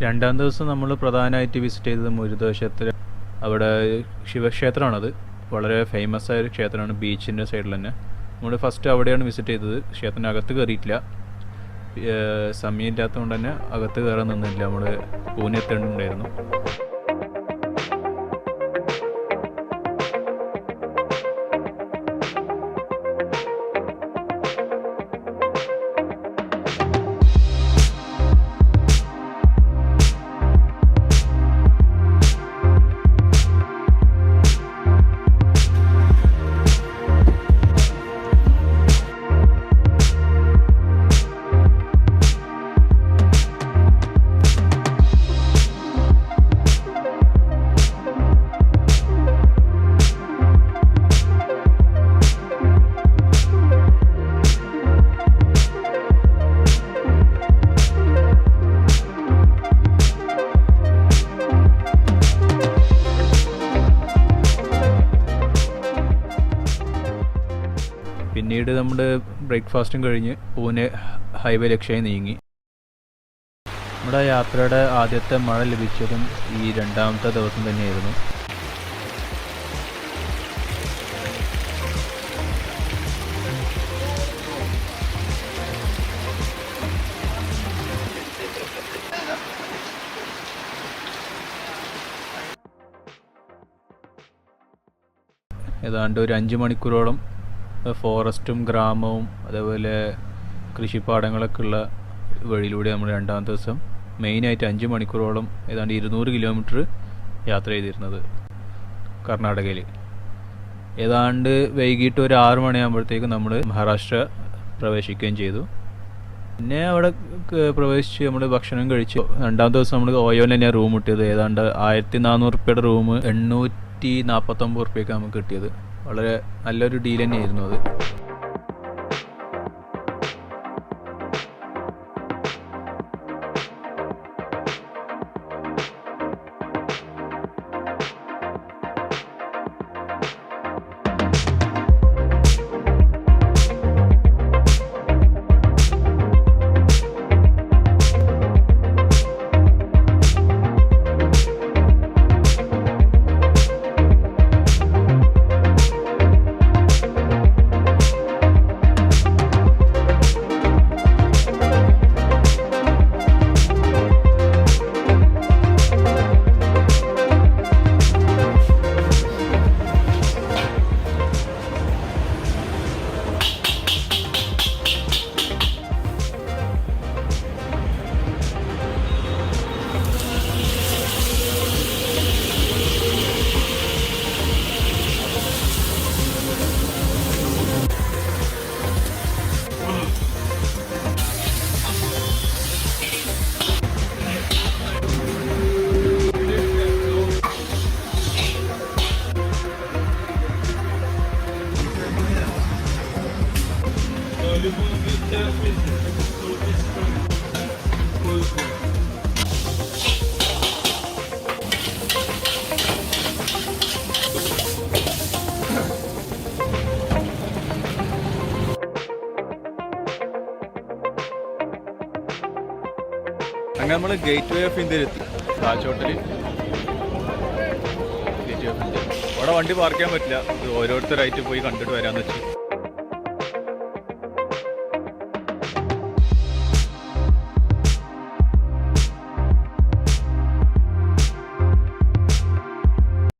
രണ്ടാം ദിവസം നമ്മൾ പ്രധാനമായിട്ട് വിസിറ്റ് ചെയ്തത് മുരുദ ക്ഷേത്രം. അവിടെ ശിവക്ഷേത്രമാണത്. വളരെ ഫേമസ് ആയ ഒരു ക്ഷേത്രമാണ്, ബീച്ചിൻ്റെ സൈഡിൽ തന്നെ. നമ്മൾ ഫസ്റ്റ് അവിടെയാണ് വിസിറ്റ് ചെയ്തത്. ക്ഷേത്രത്തിനകത്ത് കയറിയിട്ടില്ല, സമയമില്ലാത്തതുകൊണ്ട് തന്നെ അകത്ത് കയറാൻ നിന്നില്ല. നമ്മൾ പൂനെ എത്തേണ്ടതുണ്ടായിരുന്നു. പിന്നീട് നമ്മുടെ ബ്രേക്ക്ഫാസ്റ്റും കഴിഞ്ഞ് പൂനെ ഹൈവേ ലക്ഷ്യമായി നീങ്ങി. നമ്മുടെ യാത്രയുടെ ആദ്യത്തെ മഴ ലഭിച്ചതും ഈ രണ്ടാമത്തെ ദിവസം തന്നെയായിരുന്നു. ഏതാണ്ട് ഒരു 5 മണിക്കൂറോളം ഫോറസ്റ്റും ഗ്രാമവും അതേപോലെ കൃഷിപ്പാടങ്ങളൊക്കെ ഉള്ള വഴിയിലൂടെ നമ്മൾ രണ്ടാമത്തെ ദിവസം മെയിനായിട്ട് 5 മണിക്കൂറോളം ഏതാണ്ട് 200 കിലോമീറ്റർ യാത്ര ചെയ്തിരുന്നത് കർണാടകയിൽ. ഏതാണ്ട് വൈകിട്ട് ഒരു 6 മണിയാകുമ്പോഴത്തേക്കും നമ്മൾ മഹാരാഷ്ട്ര പ്രവേശിക്കുകയും ചെയ്തു. പിന്നെ അവിടെ പ്രവേശിച്ച് നമ്മൾ ഭക്ഷണം കഴിച്ചു. രണ്ടാമത്തെ ദിവസം നമ്മൾ ഓയോയിൽ തന്നെയാണ് റൂം കിട്ടിയത്. ഏതാണ്ട് 1400 റുപ്യയുടെ റൂം 849 റുപ്യക്ക് നമുക്ക് കിട്ടിയത്. വളരെ നല്ലൊരു ഡീൽ തന്നെയായിരുന്നു അത്. അങ്ങനെ നമ്മൾ ഗേറ്റ് വേ ഓഫ് ഇന്ത്യയിലെത്തി. താജ് ഹോട്ടലിൽ ഗേറ്റ് വേ ഓഫ് ഇന്ത്യ. അവിടെ വണ്ടി പാർക്ക് ചെയ്യാൻ പറ്റില്ല, ഓരോരുത്തരായിട്ട് പോയി കണ്ടിട്ട് വരാമെന്ന് വെച്ചു.